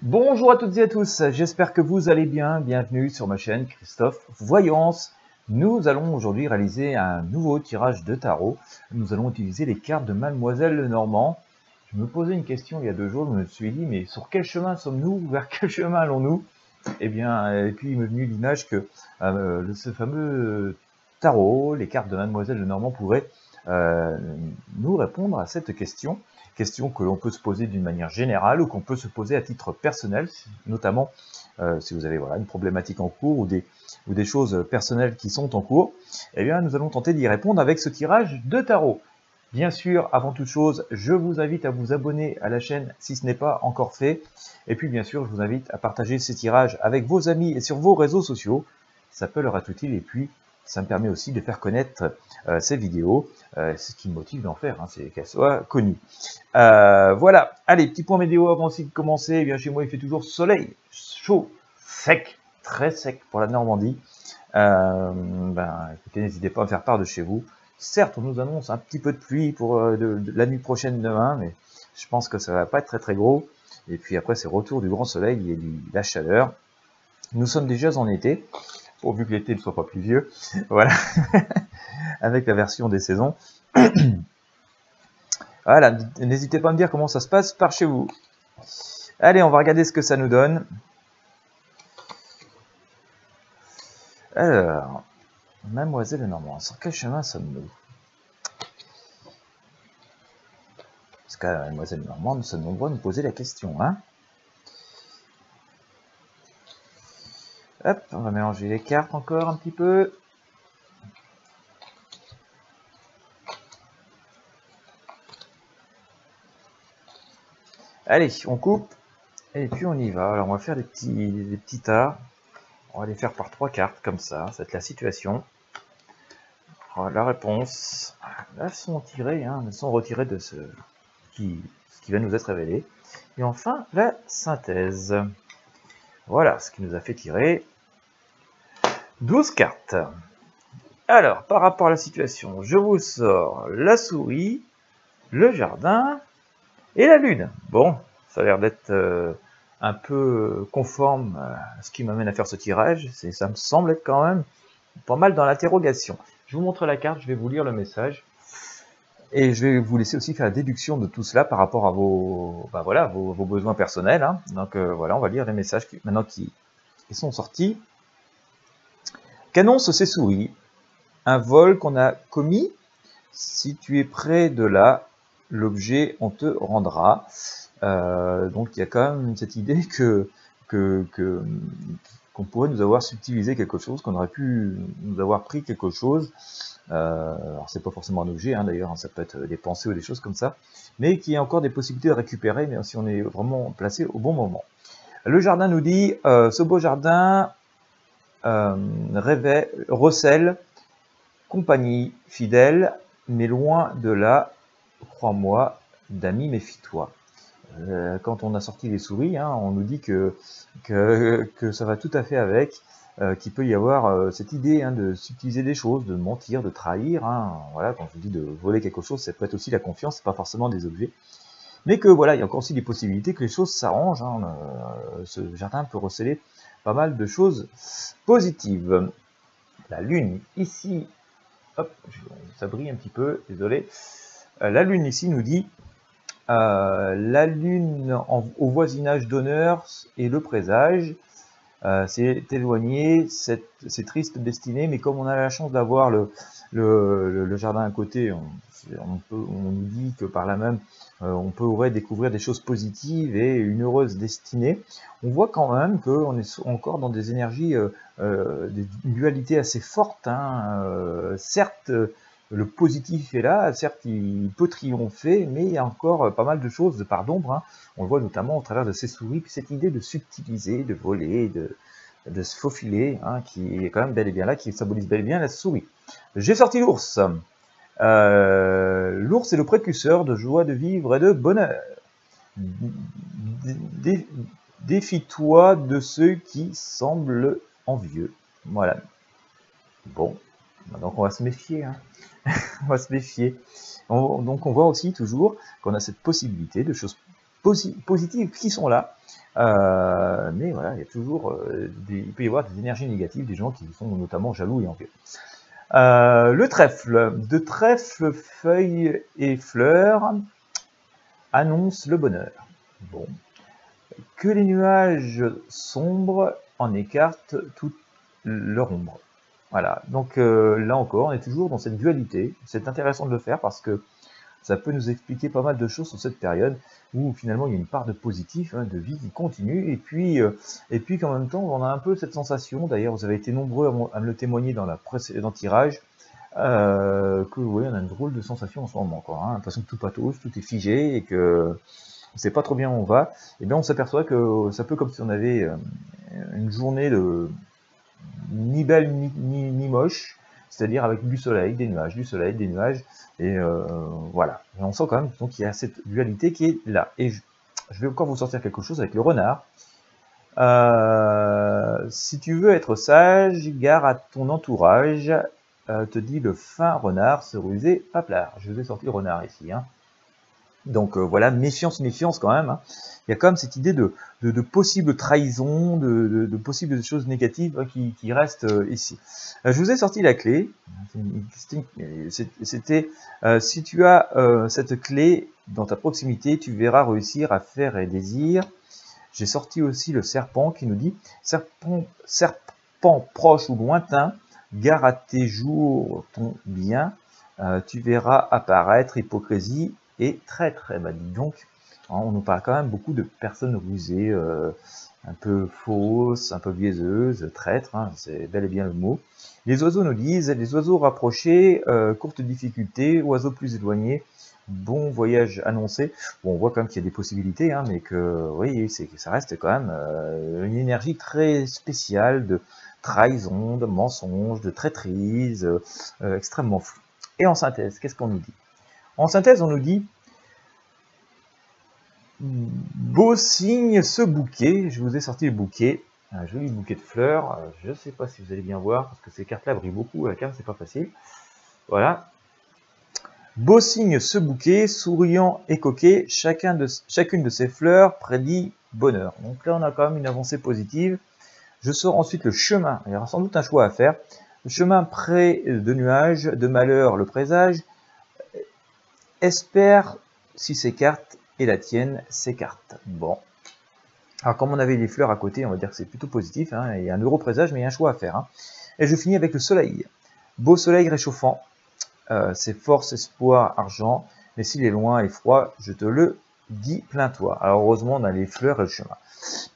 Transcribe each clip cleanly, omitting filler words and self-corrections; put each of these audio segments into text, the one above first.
Bonjour à toutes et à tous, j'espère que vous allez bien. Bienvenue sur ma chaîne Christophe Voyance. Nous allons aujourd'hui réaliser un nouveau tirage de tarot. Nous allons utiliser les cartes de Mademoiselle Lenormand. Je me posais une question il y a 2 jours, je me suis dit mais sur quel chemin sommes-nous? Vers quel chemin allons-nous? Et puis il m'est venu l'image que ce fameux tarot, les cartes de Mademoiselle Lenormand pourraient nous répondre à cette question. Question que l'on peut se poser d'une manière générale ou qu'on peut se poser à titre personnel, notamment si vous avez une problématique en cours ou des choses personnelles qui sont en cours. Eh bien, nous allons tenter d'y répondre avec ce tirage de tarot. Bien sûr, avant toute chose, je vous invite à vous abonner à la chaîne si ce n'est pas encore fait. Et puis, bien sûr, je vous invite à partager ces tirages avec vos amis et sur vos réseaux sociaux. Ça peut leur être utile et puis ça me permet aussi de faire connaître ces vidéos. C'est ce qui me motive d'en faire, c'est qu'elles soient connues. Voilà, allez, petit point météo avant aussi de commencer. Eh bien, chez moi, il fait toujours soleil, chaud, sec, très sec pour la Normandie. Écoutez, n'hésitez pas à me faire part de chez vous. Certes, on nous annonce un petit peu de pluie pour de la nuit prochaine demain, mais je pense que ça va pas être très très gros. Et puis après, c'est retour du grand soleil et de la chaleur. Nous sommes déjà en été, pourvu que l'été ne soit pas pluvieux. Voilà, avec la version des saisons. Voilà, n'hésitez pas à me dire comment ça se passe par chez vous. Allez, on va regarder ce que ça nous donne. Alors, Mademoiselle Lenormand, sur quel chemin sommes-nous? Parce que Mademoiselle Lenormand, nous sommes nombreux à nous poser la question, hein. Hop, on va mélanger les cartes encore un petit peu. Allez, on coupe et puis on y va. Alors on va faire des petits tas. On va les faire par 3 cartes comme ça. Ça va être la situation. Alors, la réponse. Là, elles sont tirées, elles sont retirées de ce qui va nous être révélé. Et enfin, la synthèse. Voilà ce qui nous a fait tirer 12 cartes. Alors, par rapport à la situation, je vous sors la souris, le jardin et la lune. Bon, ça a l'air d'être un peu conforme à ce qui m'amène à faire ce tirage. Ça me semble être quand même pas mal dans l'interrogation. Je vous montre la carte, je vais vous lire le message. Et je vais vous laisser aussi faire la déduction de tout cela par rapport à vos besoins personnels. Donc voilà, on va lire les messages maintenant qui sont sortis. Qu'annonce ces souris? Un vol qu'on a commis? Si tu es près de là, l'objet on te rendra. Donc il y a quand même cette idée qu'on pourrait nous avoir subtilisé quelque chose, qu'on aurait pu nous avoir pris quelque chose. Alors c'est pas forcément un objet, d'ailleurs, ça peut être des pensées ou des choses comme ça, mais qui a encore des possibilités de récupérer, mais si on est vraiment placé au bon moment. Le jardin nous dit, ce beau jardin recèle compagnie fidèle, mais loin de là, crois-moi, d'amis méfie-toi. Quand on a sorti les souris, on nous dit que ça va tout à fait avec, qu'il peut y avoir cette idée de subtiliser des choses, de mentir, de trahir. Voilà, quand je dis de voler quelque chose, ça peut être aussi la confiance, c'est pas forcément des objets. Mais que voilà, il y a encore aussi des possibilités que les choses s'arrangent. Ce jardin peut receler pas mal de choses positives. La lune ici, hop, ça brille un petit peu, désolé. La lune ici nous dit la lune au voisinage d'honneur et le présage, c'est éloigné, c'est triste destinée, mais comme on a la chance d'avoir le jardin à côté, on nous dit que par là même, on pourrait découvrir des choses positives et une heureuse destinée. On voit quand même qu'on est encore dans des énergies, des dualités assez fortes. Certes, le positif est là, certes il peut triompher, mais il y a encore pas mal de choses de part d'ombre. On le voit notamment au travers de ces souris, puis cette idée de subtiliser, de voler, de se faufiler, qui est quand même bel et bien là, qui symbolise bel et bien la souris. J'ai sorti l'ours. L'ours est le précurseur de joie de vivre et de bonheur. Défie-toi de ceux qui semblent envieux. Voilà. Bon, donc on va se méfier. On va se méfier. Donc on voit aussi toujours qu'on a cette possibilité de choses positives qui sont là. Mais voilà, il y a toujours il peut y avoir des énergies négatives, des gens qui sont notamment jaloux et envieux. Le trèfle, de trèfle, feuilles et fleurs annonce le bonheur. Bon. Que les nuages sombres en écartent toute leur ombre. Voilà, donc là encore, on est toujours dans cette dualité. C'est intéressant de le faire parce que ça peut nous expliquer pas mal de choses sur cette période où finalement il y a une part de positif, hein, de vie qui continue, et puis qu'en même temps on a un peu cette sensation, d'ailleurs vous avez été nombreux à me le témoigner dans la précédente tirage, que oui, on a une drôle de sensation en ce moment, quoi, hein, l'impression que tout patauge, tout est figé, et que on sait pas trop bien où on va, et bien on s'aperçoit que ça peut comme si on avait une journée de ni belle ni moche, c'est-à-dire avec du soleil, des nuages, et voilà. Et on sent quand même qu'il y a cette dualité qui est là. Et je vais encore vous sortir quelque chose avec le renard. Si tu veux être sage, gare à ton entourage, te dit le fin renard se ruser paplard. Je vous ai sorti le renard ici, hein. Donc voilà, méfiance quand même, hein. Il y a quand même cette idée de possible trahison, de possibles choses négatives qui restent ici. Je vous ai sorti la clé. C'était si tu as cette clé dans ta proximité, tu verras réussir à faire et désir. J'ai sorti aussi le serpent qui nous dit serpent proche ou lointain, gare à tes jours ton bien, tu verras apparaître hypocrisie et traître. Bah, dis donc, on nous parle quand même beaucoup de personnes rusées, un peu fausses, un peu biaiseuses, traîtres, hein, c'est bel et bien le mot. Les oiseaux nous disent, les oiseaux rapprochés, courte difficulté, oiseaux plus éloignés, bon voyage annoncé. Bon, on voit quand même qu'il y a des possibilités, hein, mais que oui, ça reste quand même une énergie très spéciale de trahison, de mensonge, de traîtrise, extrêmement flou. Et en synthèse, qu'est-ce qu'on nous dit? En synthèse, on nous dit beau signe ce bouquet. Je vous ai sorti le bouquet, un joli bouquet de fleurs. Je ne sais pas si vous allez bien voir parce que ces cartes-là brillent beaucoup. La carte, c'est pas facile. Voilà. Beau signe ce bouquet, souriant et coquet. Chacune de ces fleurs prédit bonheur. Donc là, on a quand même une avancée positive. Je sors ensuite le chemin. Il y aura sans doute un choix à faire. Le chemin près de nuages, de malheur le présage. Espère si ces cartes et la tienne s'écartent. Bon. Alors comme on avait les fleurs à côté, on va dire que c'est plutôt positif, hein, il y a un heureux présage, mais il y a un choix à faire, hein. Et je finis avec le soleil. Beau soleil réchauffant, c'est force, espoir, argent, mais s'il est loin et froid, je te le dis, plains-toi. Alors heureusement, on a les fleurs et le chemin.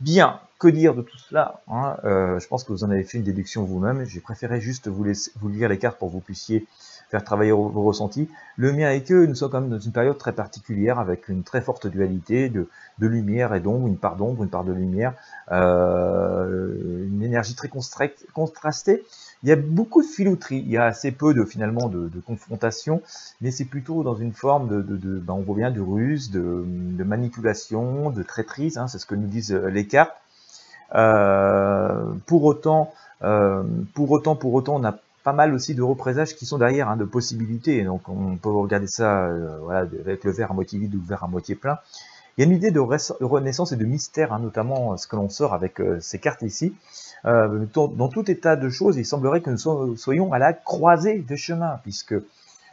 Bien, que dire de tout cela, hein, je pense que vous en avez fait une déduction vous-même. J'ai préféré juste vous lire les cartes pour que vous puissiez faire travailler vos ressentis. Le mien est que nous sommes quand même dans une période très particulière avec une très forte dualité de lumière et d'ombre, une part de lumière, une énergie très contrastée. Il y a beaucoup de filouterie, il y a assez peu finalement de confrontation, mais c'est plutôt dans une forme on voit bien de ruse, de manipulation, de traîtrise, hein, c'est ce que nous disent les cartes. Pour autant, on a pas mal aussi de représages qui sont derrière, hein, de possibilités. Donc on peut regarder ça voilà, avec le verre à moitié vide ou le verre à moitié plein. Il y a une idée de renaissance et de mystère, hein, notamment ce que l'on sort avec ces cartes ici. Dans tout état de choses, il semblerait que nous soyons à la croisée de chemins, puisque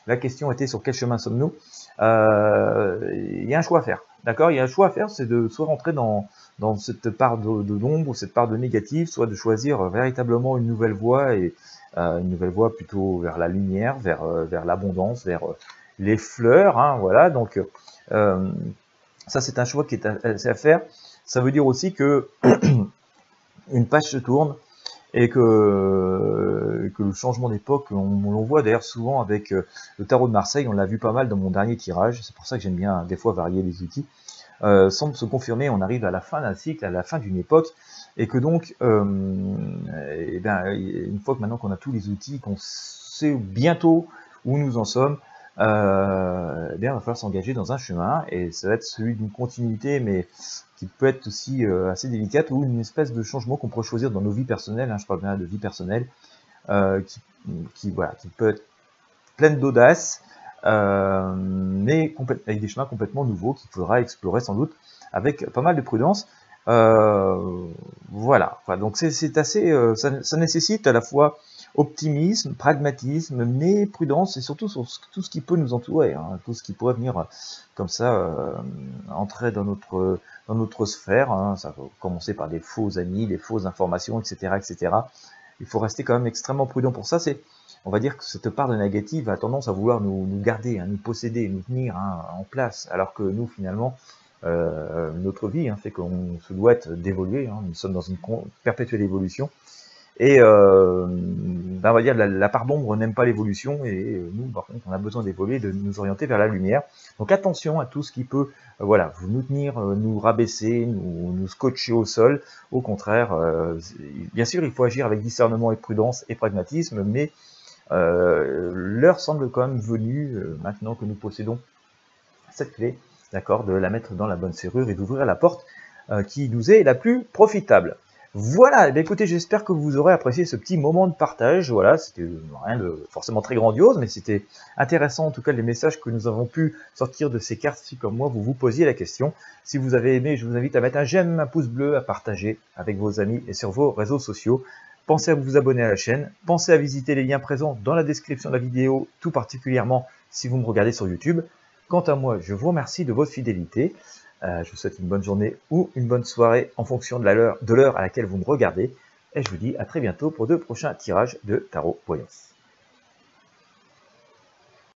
la question était sur quel chemin sommes-nous. Il y a un choix à faire. D'accord, il y a un choix à faire, c'est de soit rentrer dans cette part d'ombre ou cette part de négatif, soit de choisir véritablement une nouvelle voie, et une nouvelle voie plutôt vers la lumière, vers l'abondance, vers les fleurs, hein, voilà. Donc ça, c'est un choix qui est à faire. Ça veut dire aussi que une page se tourne et que le changement d'époque, on voit d'ailleurs souvent avec le tarot de Marseille, on l'a vu pas mal dans mon dernier tirage, c'est pour ça que j'aime bien des fois varier les outils, semble se confirmer, on arrive à la fin d'un cycle, à la fin d'une époque, et que donc, une fois que maintenant qu'on a tous les outils, qu'on sait bientôt où nous en sommes, il va falloir s'engager dans un chemin, et ça va être celui d'une continuité, mais qui peut être aussi assez délicate, ou une espèce de changement qu'on pourrait choisir dans nos vies personnelles, hein, je parle bien de vie personnelle, qui peut être pleine d'audace, mais avec des chemins complètement nouveaux qu'il faudra explorer sans doute avec pas mal de prudence. Voilà. Donc c'est assez, ça nécessite à la fois optimisme, pragmatisme, mais prudence, et surtout sur tout ce qui peut nous entourer, hein, tout ce qui pourrait venir comme ça entrer dans notre sphère. Hein. Ça va commencer par des faux amis, des fausses informations, etc., etc. Il faut rester quand même extrêmement prudent pour ça. On va dire que cette part de négative a tendance à vouloir nous garder, hein, nous posséder, nous tenir en place, alors que nous, finalement, notre vie fait qu'on se doit d'évoluer. Hein, nous sommes dans une perpétuelle évolution. Et on va dire la part d'ombre n'aime pas l'évolution, et nous, par contre, on a besoin d'évoluer, de nous orienter vers la lumière. Donc attention à tout ce qui peut voilà, vous nous tenir, nous rabaisser, nous scotcher au sol. Au contraire, bien sûr, il faut agir avec discernement et prudence et pragmatisme, mais l'heure semble quand même venue, maintenant que nous possédons cette clé, d'accord, de la mettre dans la bonne serrure et d'ouvrir la porte qui nous est la plus profitable. Voilà, eh bien, écoutez, j'espère que vous aurez apprécié ce petit moment de partage. Voilà, c'était rien de forcément très grandiose, mais c'était intéressant en tout cas les messages que nous avons pu sortir de ces cartes, si comme moi vous vous posiez la question. Si vous avez aimé, je vous invite à mettre un j'aime, un pouce bleu, à partager avec vos amis et sur vos réseaux sociaux. Pensez à vous abonner à la chaîne, pensez à visiter les liens présents dans la description de la vidéo, tout particulièrement si vous me regardez sur YouTube. Quant à moi, je vous remercie de votre fidélité. Je vous souhaite une bonne journée ou une bonne soirée en fonction de l'heure à laquelle vous me regardez. Et je vous dis à très bientôt pour de prochains tirages de Tarot Voyance.